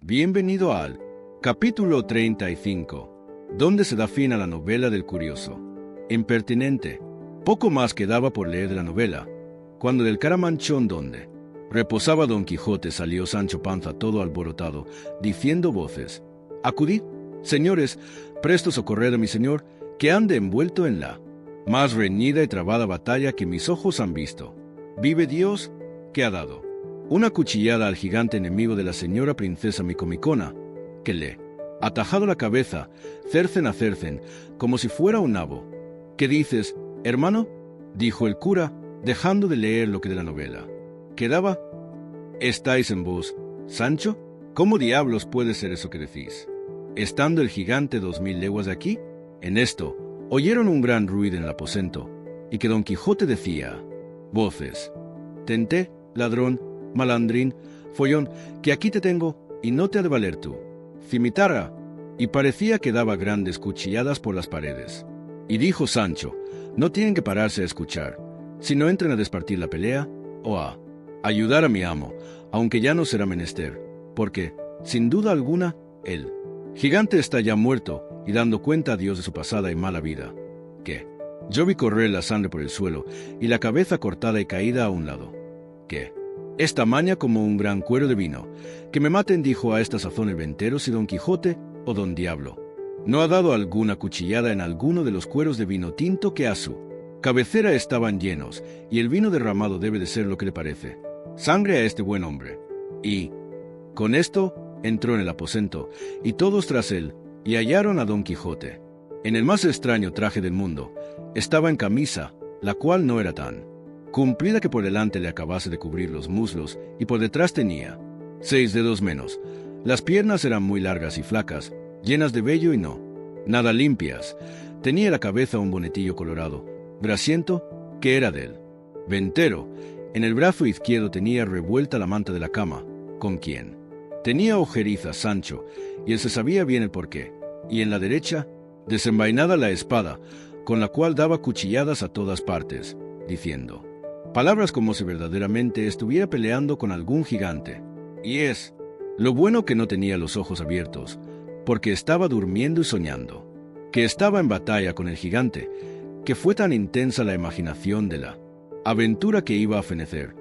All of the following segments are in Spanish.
Bienvenido al capítulo 35, donde se da fin a la novela del curioso. Impertinente. Poco más quedaba por leer de la novela, cuando del caramanchón donde reposaba Don Quijote salió Sancho Panza todo alborotado, diciendo voces: «Acudid, señores, presto socorred a mi señor, que ande envuelto en la más reñida y trabada batalla que mis ojos han visto. Vive Dios, que ha dado una cuchillada al gigante enemigo de la señora princesa Micomicona, que le ha atajado la cabeza, cercen a cercen, como si fuera un nabo». «¿Qué dices, hermano?», dijo el cura, dejando de leer lo que de la novela quedaba. «¿Estáis en vos, Sancho? ¿Cómo diablos puede ser eso que decís? Estando el gigante 2000 leguas de aquí». En esto oyeron un gran ruido en el aposento, y que Don Quijote decía voces: «Tenté, ladrón, malandrín, follón, que aquí te tengo, y no te ha de valer tú. Cimitarra». Y parecía que daba grandes cuchilladas por las paredes. Y dijo Sancho: «No tienen que pararse a escuchar, si no entran a despartir la pelea, o a ayudar a mi amo, aunque ya no será menester, porque, sin duda alguna, el gigante está ya muerto y dando cuenta a Dios de su pasada y mala vida, que yo vi correr la sangre por el suelo y la cabeza cortada y caída a un lado, que es tamaña como un gran cuero de vino. Que me maten», dijo a esta sazón el ventero, «si Don Quijote o Don Diablo no ha dado alguna cuchillada en alguno de los cueros de vino tinto que a su cabecera estaban llenos, y el vino derramado debe de ser lo que le parece sangre a este buen hombre». Y con esto entró en el aposento, y todos tras él, y hallaron a Don Quijote en el más extraño traje del mundo. Estaba en camisa, la cual no era tan cumplida que por delante le acabase de cubrir los muslos, y por detrás tenía 6 dedos menos. Las piernas eran muy largas y flacas, llenas de vello y no nada limpias. Tenía en la cabeza un bonetillo colorado, grasiento, que era del ventero. En el brazo izquierdo tenía revuelta la manta de la cama, con quien tenía ojerizas Sancho, y él se sabía bien el porqué. Y en la derecha, desenvainada la espada, con la cual daba cuchilladas a todas partes, diciendo palabras como si verdaderamente estuviera peleando con algún gigante. Y es lo bueno que no tenía los ojos abiertos, porque estaba durmiendo y soñando que estaba en batalla con el gigante, que fue tan intensa la imaginación de la aventura que iba a fenecer,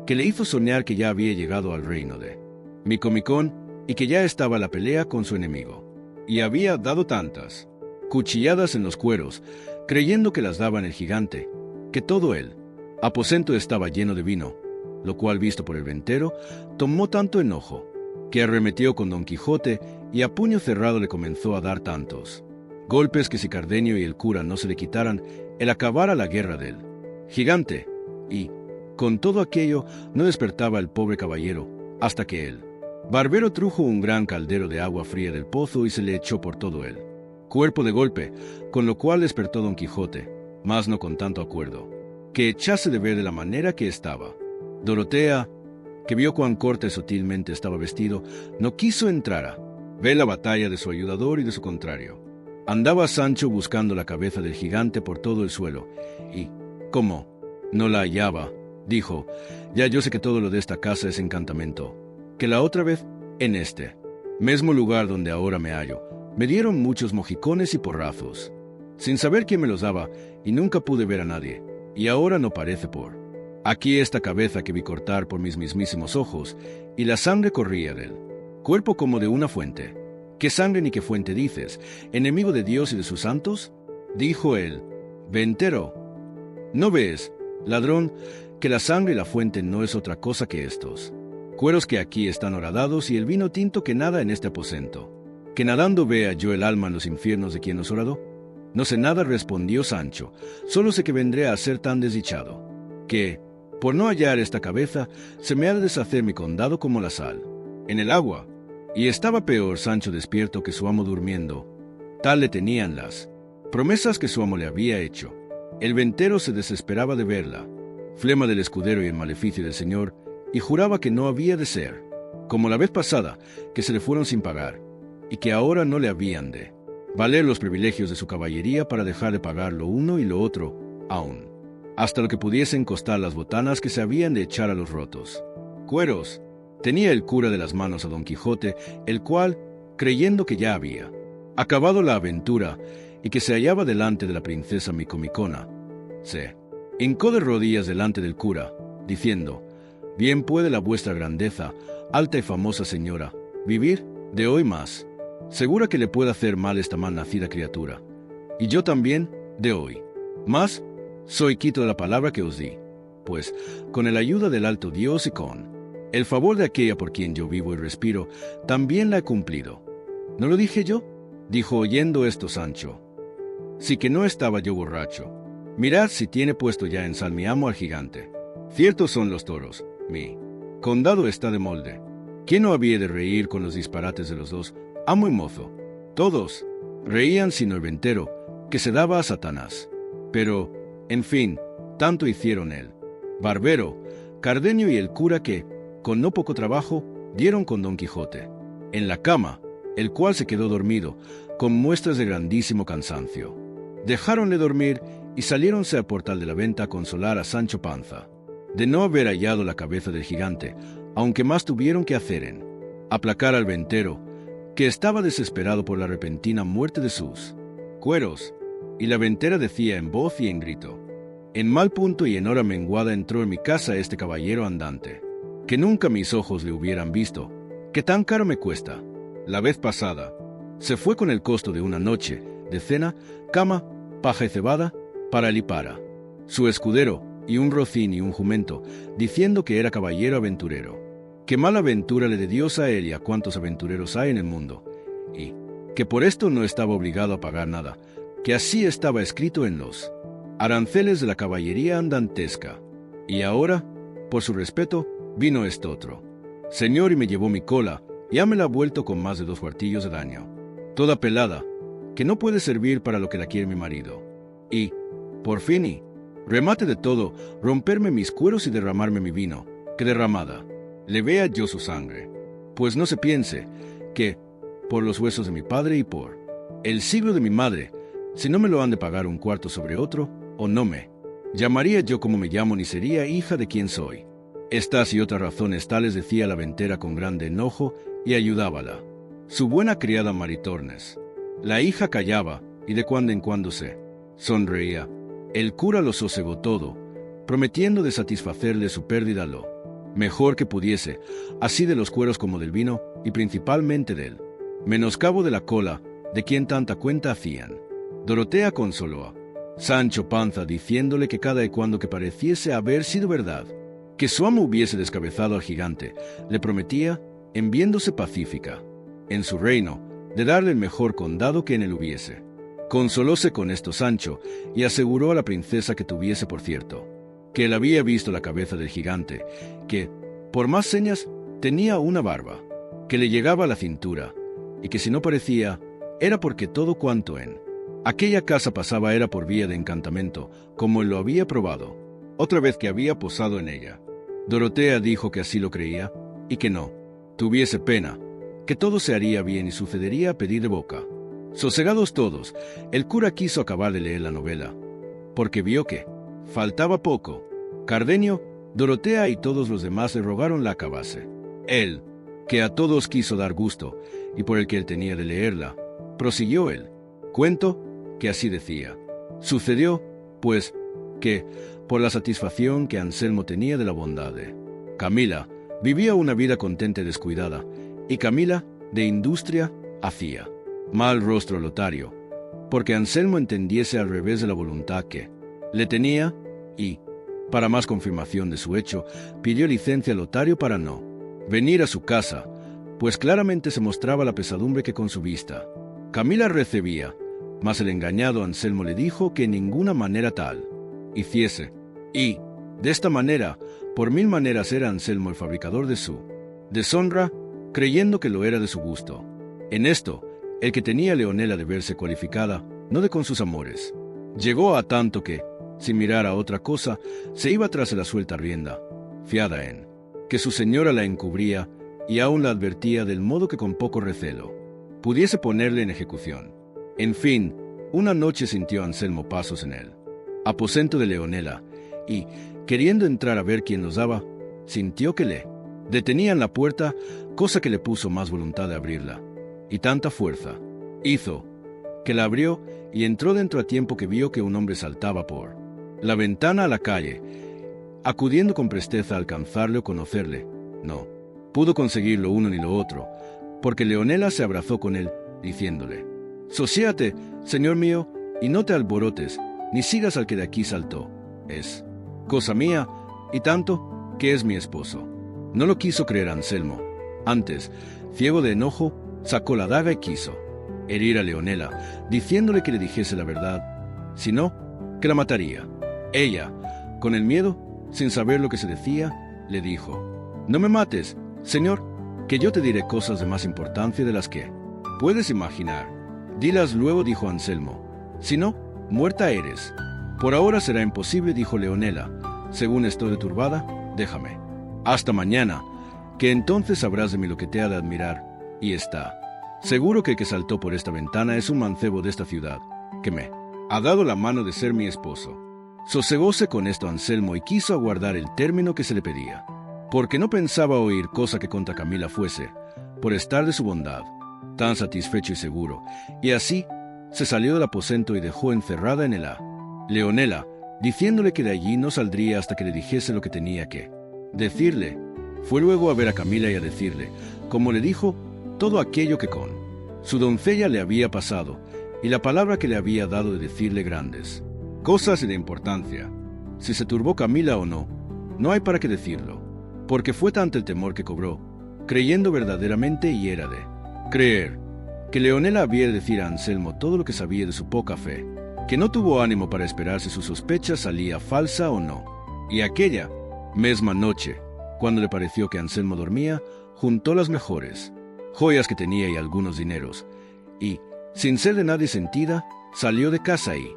que le hizo soñar que ya había llegado al reino de Micomicón, y que ya estaba la pelea con su enemigo, y había dado tantas cuchilladas en los cueros, creyendo que las daba en el gigante, que todo el aposento estaba lleno de vino, lo cual, visto por el ventero, tomó tanto enojo, que arremetió con Don Quijote, y a puño cerrado le comenzó a dar tantos golpes que si Cardenio y el cura no se le quitaran, el acabara la guerra del gigante. Y con todo aquello no despertaba el pobre caballero, hasta que el barbero trujo un gran caldero de agua fría del pozo y se le echó por todo el cuerpo de golpe, con lo cual despertó Don Quijote, mas no con tanto acuerdo, que echase de ver de la manera que estaba. Dorotea, que vio cuán corta y sutilmente estaba vestido, no quiso entrar a ver la batalla de su ayudador y de su contrario. Andaba Sancho buscando la cabeza del gigante por todo el suelo, y, como no la hallaba, dijo: «Ya yo sé que todo lo de esta casa es encantamento, que la otra vez, en este mismo lugar donde ahora me hallo, me dieron muchos mojicones y porrazos, sin saber quién me los daba, y nunca pude ver a nadie, y ahora no parece por aquí esta cabeza que vi cortar por mis mismísimos ojos, y la sangre corría del cuerpo como de una fuente». «¿Qué sangre ni qué fuente dices, enemigo de Dios y de sus santos?», dijo el ventero. «¿No ves, ladrón, que la sangre y la fuente no es otra cosa que estos cueros que aquí están horadados, y el vino tinto que nada en este aposento? ¿Que nadando vea yo el alma en los infiernos de quien nos horadó?». «No sé nada», respondió Sancho, «solo sé que vendré a ser tan desdichado, que, por no hallar esta cabeza, se me ha de deshacer mi condado como la sal en el agua». Y estaba peor Sancho despierto que su amo durmiendo, tal le tenían las promesas que su amo le había hecho. El ventero se desesperaba de verla flema del escudero y el maleficio del señor, y juraba que no había de ser, como la vez pasada, que se le fueron sin pagar, y que ahora no le habían de valer los privilegios de su caballería para dejar de pagar lo uno y lo otro, aún, hasta lo que pudiesen costar las botanas que se habían de echar a los rotos cueros. tenía el cura de las manos a Don Quijote, el cual, creyendo que ya había acabado la aventura y que se hallaba delante de la princesa Micomicona, se hincó de rodillas delante del cura, diciendo: «Bien puede la vuestra grandeza, alta y famosa señora, vivir de hoy más, segura que le pueda hacer mal esta mal nacida criatura, y yo también de hoy. Mas soy quito de la palabra que os di, pues, con el ayuda del alto Dios y con el favor de aquella por quien yo vivo y respiro, también la he cumplido». «¿No lo dije yo?», dijo oyendo esto Sancho. «Sí que no estaba yo borracho. Mirad si tiene puesto ya en sal mi amo al gigante. Ciertos son los toros, mi condado está de molde. ¿Quién no había de reír con los disparates de los dos, amo y mozo?» Todos reían sino el ventero, que se daba a Satanás. Pero, en fin, tanto hicieron él, Barbero, Cardenio y el cura que, con no poco trabajo, dieron con Don Quijote en la cama, el cual se quedó dormido, con muestras de grandísimo cansancio. Dejáronle dormir y saliéronse al portal de la venta a consolar a Sancho Panza, de no haber hallado la cabeza del gigante, aunque más tuvieron que hacer en aplacar al ventero, que estaba desesperado por la repentina muerte de sus cueros, y la ventera decía en voz y en grito: «En mal punto y en hora menguada entró en mi casa este caballero andante, que nunca mis ojos le hubieran visto, que tan caro me cuesta. La vez pasada se fue con el costo de una noche de cena, cama, paja y cebada para él y para su escudero, y un rocín y un jumento, diciendo que era caballero aventurero, que mala aventura le de Dios a él y a cuantos aventureros hay en el mundo, y que por esto no estaba obligado a pagar nada, que así estaba escrito en los aranceles de la caballería andantesca. Y ahora, por su respeto, vino otro señor y me llevó mi cola, y me la ha vuelto con más de 2 cuartillos de daño, toda pelada, que no puede servir para lo que la quiere mi marido. Y, por fin y remate de todo, romperme mis cueros y derramarme mi vino, que derramada le vea yo su sangre. Pues no se piense que, por los huesos de mi padre y por el siglo de mi madre, si no me lo han de pagar un cuarto sobre otro, o no me llamaría yo como me llamo ni sería hija de quien soy». Estas y otras razones tales decía la ventera con grande enojo y ayudábala su buena criada Maritornes. La hija callaba y de cuando en cuando se sonreía. El cura lo sosegó todo, prometiendo de satisfacerle su pérdida lo mejor que pudiese, así de los cueros como del vino, y principalmente del menoscabo de la cola, de quien tanta cuenta hacían. Dorotea consoló a Sancho Panza diciéndole que cada y cuando que pareciese haber sido verdad que su amo hubiese descabezado al gigante, le prometía, en viéndose pacífica en su reino, de darle el mejor condado que en él hubiese. Consolóse con esto Sancho, y aseguró a la princesa que tuviese por cierto que él había visto la cabeza del gigante, que, por más señas, tenía una barba que le llegaba a la cintura, y que si no parecía, era porque todo cuanto en aquella casa pasaba era por vía de encantamento, como él lo había probado otra vez que había posado en ella. Dorotea dijo que así lo creía, y que no tuviese pena, que todo se haría bien y sucedería a pedir de boca. Sosegados todos, el cura quiso acabar de leer la novela, porque vio que faltaba poco. Cardenio, Dorotea y todos los demás le rogaron la acabase. Él, que a todos quiso dar gusto, y por el que él tenía de leerla, prosiguió el cuento, que así decía: «Sucedió, pues, que, por la satisfacción que Anselmo tenía de la bondad de Camila, vivía una vida contenta y descuidada, y Camila, de industria, hacía mal rostro a Lotario, porque Anselmo entendiese al revés de la voluntad que le tenía, y, para más confirmación de su hecho, pidió licencia a Lotario para no venir a su casa, pues claramente se mostraba la pesadumbre que con su vista Camila recibía, mas el engañado Anselmo le dijo que en ninguna manera tal hiciese, y, de esta manera, por 1000 maneras era Anselmo el fabricador de su deshonra, creyendo que lo era de su gusto. En esto, el que tenía Leonela de verse cualificada, no de con sus amores, llegó a tanto que, sin mirar a otra cosa, se iba tras de la suelta rienda, fiada en que su señora la encubría y aún la advertía del modo que con poco recelo pudiese ponerle en ejecución. En fin, una noche sintió Anselmo pasos en el aposento de Leonela, y, queriendo entrar a ver quién los daba, sintió que le Detenían la puerta, cosa que le puso más voluntad de abrirla, y tanta fuerza hizo que la abrió y entró dentro a tiempo que vio que un hombre saltaba por la ventana a la calle, acudiendo con presteza a alcanzarle o conocerle. No pudo conseguir lo uno ni lo otro, porque Leonela se abrazó con él, diciéndole: «Sosiégate, señor mío, y no te alborotes, ni sigas al que de aquí saltó. Es cosa mía, y tanto, que es mi esposo». No lo quiso creer Anselmo. Antes, ciego de enojo, sacó la daga y quiso herir a Leonela, diciéndole que le dijese la verdad, si no, que la mataría. Ella, con el miedo, sin saber lo que se decía, le dijo: «No me mates, señor, que yo te diré cosas de más importancia de las que puedes imaginar». «Dilas luego», dijo Anselmo, «si no, muerta eres». «Por ahora será imposible», dijo Leonela. «Según estoy turbada, déjame hasta mañana, que entonces sabrás de mí lo que te ha de admirar, y está seguro que el que saltó por esta ventana es un mancebo de esta ciudad, que me ha dado la mano de ser mi esposo». Sosegóse con esto Anselmo y quiso aguardar el término que se le pedía, porque no pensaba oír cosa que contra Camila fuese, por estar de su bondad tan satisfecho y seguro, y así se salió del aposento y dejó encerrada en él a Leonela, diciéndole que de allí no saldría hasta que le dijese lo que tenía que decirle. Fue luego a ver a Camila y a decirle, como le dijo, todo aquello que con su doncella le había pasado, y la palabra que le había dado de decirle grandes cosas y de importancia. Si se turbó Camila o no, no hay para qué decirlo, porque fue tanto el temor que cobró, creyendo verdaderamente, y era de creer, que Leonela había de decir a Anselmo todo lo que sabía de su poca fe, que no tuvo ánimo para esperar si su sospecha salía falsa o no. Y aquella mesma noche, cuando le pareció que Anselmo dormía, juntó las mejores joyas que tenía y algunos dineros, y, sin ser de nadie sentida, salió de casa y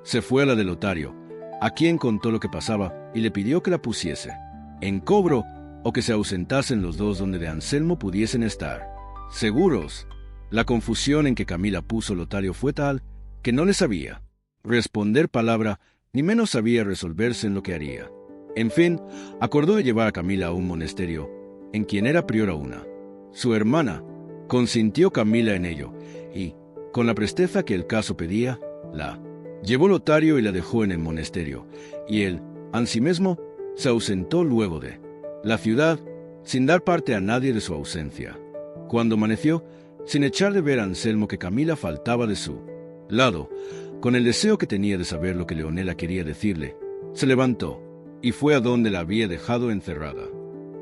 se fue a la de Lotario, a quien contó lo que pasaba y le pidió que la pusiese en cobro o que se ausentasen los dos donde de Anselmo pudiesen estar seguros. La confusión en que Camila puso Lotario fue tal que no le sabía responder palabra, ni menos sabía resolverse en lo que haría. En fin, acordó de llevar a Camila a un monasterio, en quien era priora una. Su hermana consintió Camila en ello, y, con la presteza que el caso pedía, la llevó Lotario y la dejó en el monasterio, y él, ansimesmo, se ausentó luego de la ciudad, sin dar parte a nadie de su ausencia. Cuando amaneció, sin echar de ver a Anselmo que Camila faltaba de su lado, con el deseo que tenía de saber lo que Leonela quería decirle, se levantó y fue a donde la había dejado encerrada.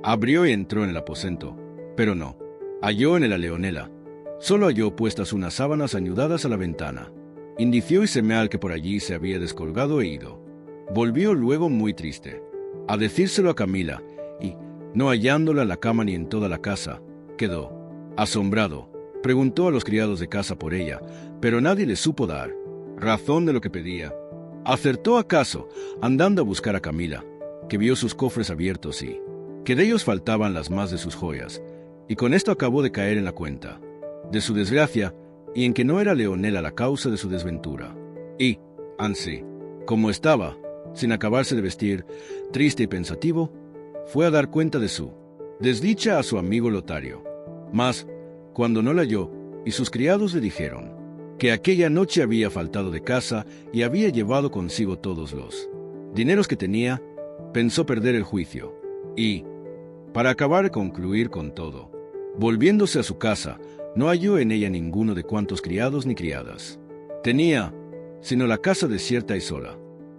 Abrió y entró en el aposento, pero no halló en él a Leonela. Solo halló puestas unas sábanas añudadas a la ventana. Indició y semeal que por allí se había descolgado e ido. Volvió luego muy triste a decírselo a Camila, y, no hallándola en la cama ni en toda la casa, quedó asombrado. Preguntó a los criados de casa por ella, pero nadie le supo dar razón de lo que pedía. Acertó acaso, andando a buscar a Camila, que vio sus cofres abiertos y que de ellos faltaban las más de sus joyas, y con esto acabó de caer en la cuenta de su desgracia, y en que no era Leonela la causa de su desventura. Y, ansí, como estaba, sin acabarse de vestir, triste y pensativo, fue a dar cuenta de su desdicha a su amigo Lotario. Mas, cuando no la halló, y sus criados le dijeron que aquella noche había faltado de casa y había llevado consigo todos los dineros que tenía, pensó perder el juicio, y, para acabar de concluir con todo, volviéndose a su casa, no halló en ella ninguno de cuantos criados ni criadas tenía, sino la casa desierta y sola.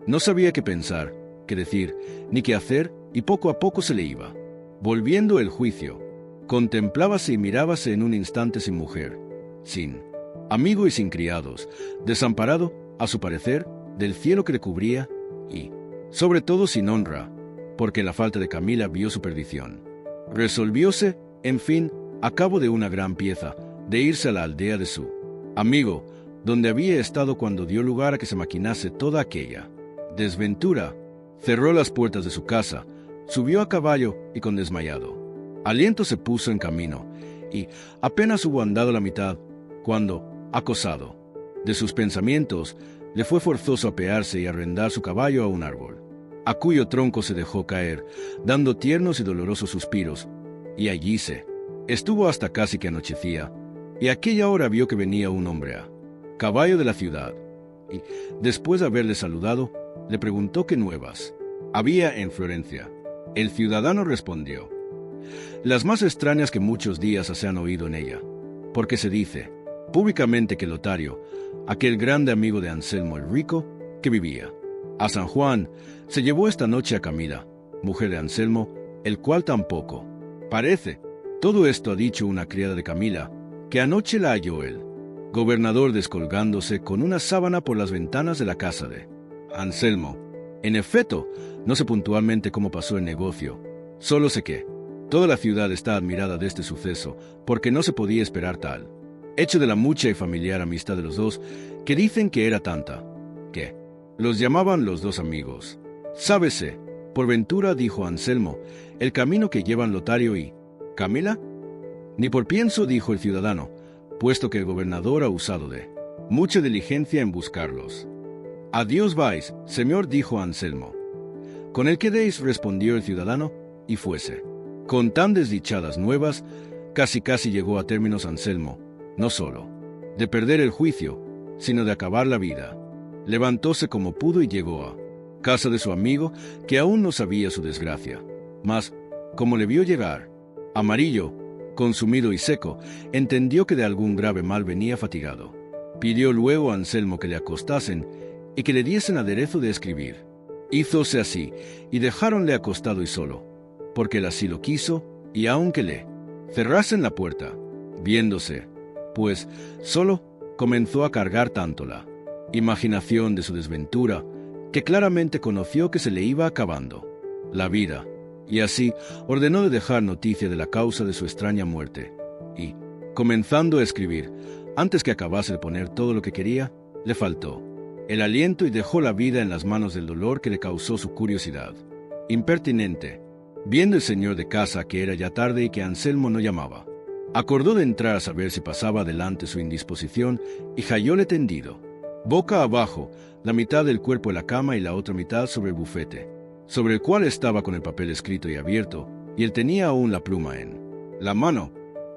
No sabía qué pensar, qué decir, ni qué hacer, y poco a poco se le iba volviendo el juicio. Contemplábase y mirábase en un instante sin mujer, sin amigo y sin criados, desamparado, a su parecer, del cielo que le cubría, y, sobre todo, sin honra, porque en la falta de Camila vio su perdición. Resolvióse, en fin, a cabo de una gran pieza, de irse a la aldea de su amigo, donde había estado cuando dio lugar a que se maquinase toda aquella desventura. Cerró las puertas de su casa, subió a caballo y con desmayado aliento se puso en camino, y apenas hubo andado la mitad, cuando, acosado de sus pensamientos, le fue forzoso apearse y arrendar su caballo a un árbol, a cuyo tronco se dejó caer, dando tiernos y dolorosos suspiros, y allí se estuvo hasta casi que anochecía, y a aquella hora vio que venía un hombre a caballo de la ciudad, y después de haberle saludado, le preguntó qué nuevas había en Florencia. El ciudadano respondió: las más extrañas que muchos días se han oído en ella, porque se dice públicamente que Lotario, aquel grande amigo de Anselmo el rico, que vivía a San Juan, se llevó esta noche a Camila, mujer de Anselmo, el cual tampoco parece. Todo esto ha dicho una criada de Camila, que anoche la halló el gobernador descolgándose con una sábana por las ventanas de la casa de Anselmo. En efecto, no sé puntualmente cómo pasó el negocio, solo sé que toda la ciudad está admirada de este suceso, porque no se podía esperar tal hecho de la mucha y familiar amistad de los dos, que dicen que era tanta, que los llamaban los dos amigos. Sábese, por ventura, dijo Anselmo, el camino que llevan Lotario y Camila. Ni por pienso, dijo el ciudadano, puesto que el gobernador ha usado de mucha diligencia en buscarlos. A Dios vais, señor, dijo Anselmo. Con el que deis, respondió el ciudadano, y fuese. Con tan desdichadas nuevas, casi llegó a términos Anselmo, no solo de perder el juicio, sino de acabar la vida. Levantóse como pudo y llegó a casa de su amigo, que aún no sabía su desgracia. Mas, como le vio llegar, amarillo, consumido y seco, entendió que de algún grave mal venía fatigado. Pidió luego a Anselmo que le acostasen y que le diesen aderezo de escribir. Hízose así, y dejáronle acostado y solo, porque él así lo quiso, y aunque le cerrasen la puerta, viéndose, pues, solo, comenzó a cargar tanto la imaginación de su desventura, que claramente conoció que se le iba acabando la vida, y así ordenó de dejar noticia de la causa de su extraña muerte, y, comenzando a escribir, antes que acabase de poner todo lo que quería, le faltó el aliento y dejó la vida en las manos del dolor que le causó su curiosidad. Impertinente, viendo el señor de casa que era ya tarde y que Anselmo no llamaba, acordó de entrar a saber si pasaba adelante su indisposición y hallóle tendido, boca abajo, la mitad del cuerpo en la cama y la otra mitad sobre el bufete, sobre el cual estaba con el papel escrito y abierto, y él tenía aún la pluma en la mano.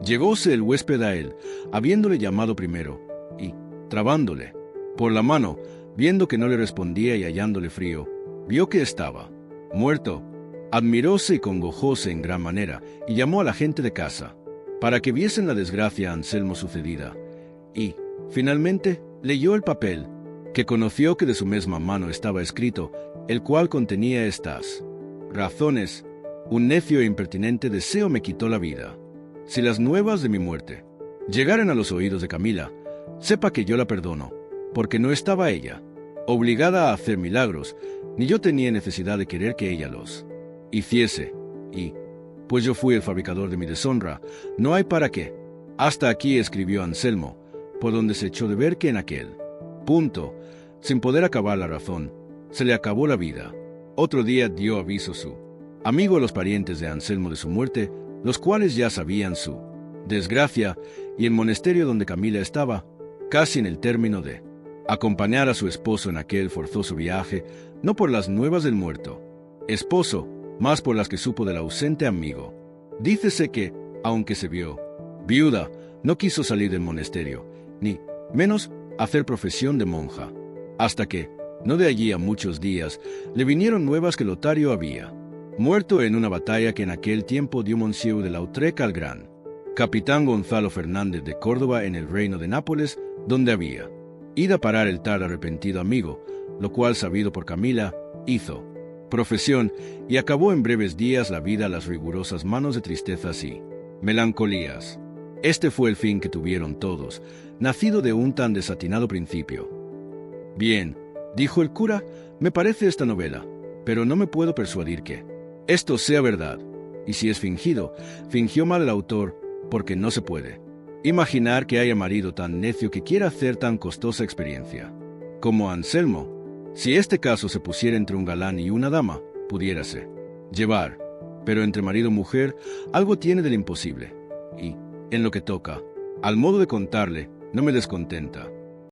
Llegóse el huésped a él, habiéndole llamado primero, y, trabándole por la mano, viendo que no le respondía y hallándole frío, vio que estaba muerto. Admiróse y congojóse en gran manera, y llamó a la gente de casa, para que viesen la desgracia a Anselmo sucedida, y, finalmente, leyó el papel, que conoció que de su misma mano estaba escrito, el cual contenía estas razones: un necio e impertinente deseo me quitó la vida. Si las nuevas de mi muerte llegaren a los oídos de Camila, sepa que yo la perdono, porque no estaba ella obligada a hacer milagros, ni yo tenía necesidad de querer que ella los hiciese, y, pues yo fui el fabricador de mi deshonra, no hay para qué. Hasta aquí escribió Anselmo, por donde se echó de ver que en aquel punto, sin poder acabar la razón, se le acabó la vida. Otro día dio aviso su amigo a los parientes de Anselmo de su muerte, los cuales ya sabían su desgracia, y el monasterio donde Camila estaba, casi en el término de acompañar a su esposo en aquel forzoso viaje, no por las nuevas del muerto esposo, más por las que supo del ausente amigo. Dícese que, aunque se vio viuda, no quiso salir del monasterio, ni menos hacer profesión de monja, hasta que, no de allí a muchos días, le vinieron nuevas que Lotario había muerto en una batalla que en aquel tiempo dio Monsieur de Lautrec al gran capitán Gonzalo Fernández de Córdoba en el reino de Nápoles, donde había ido a parar el tal arrepentido amigo, lo cual, sabido por Camila, hizo profesión y acabó en breves días la vida a las rigurosas manos de tristezas y melancolías. Este fue el fin que tuvieron todos, nacido de un tan desatinado principio. Bien, dijo el cura, me parece esta novela, pero no me puedo persuadir que esto sea verdad, y si es fingido, fingió mal el autor, porque no se puede imaginar que haya marido tan necio que quiera hacer tan costosa experiencia como Anselmo. Si este caso se pusiera entre un galán y una dama, pudiérase llevar, pero entre marido y mujer algo tiene del imposible, y, en lo que toca al modo de contarle, no me descontenta.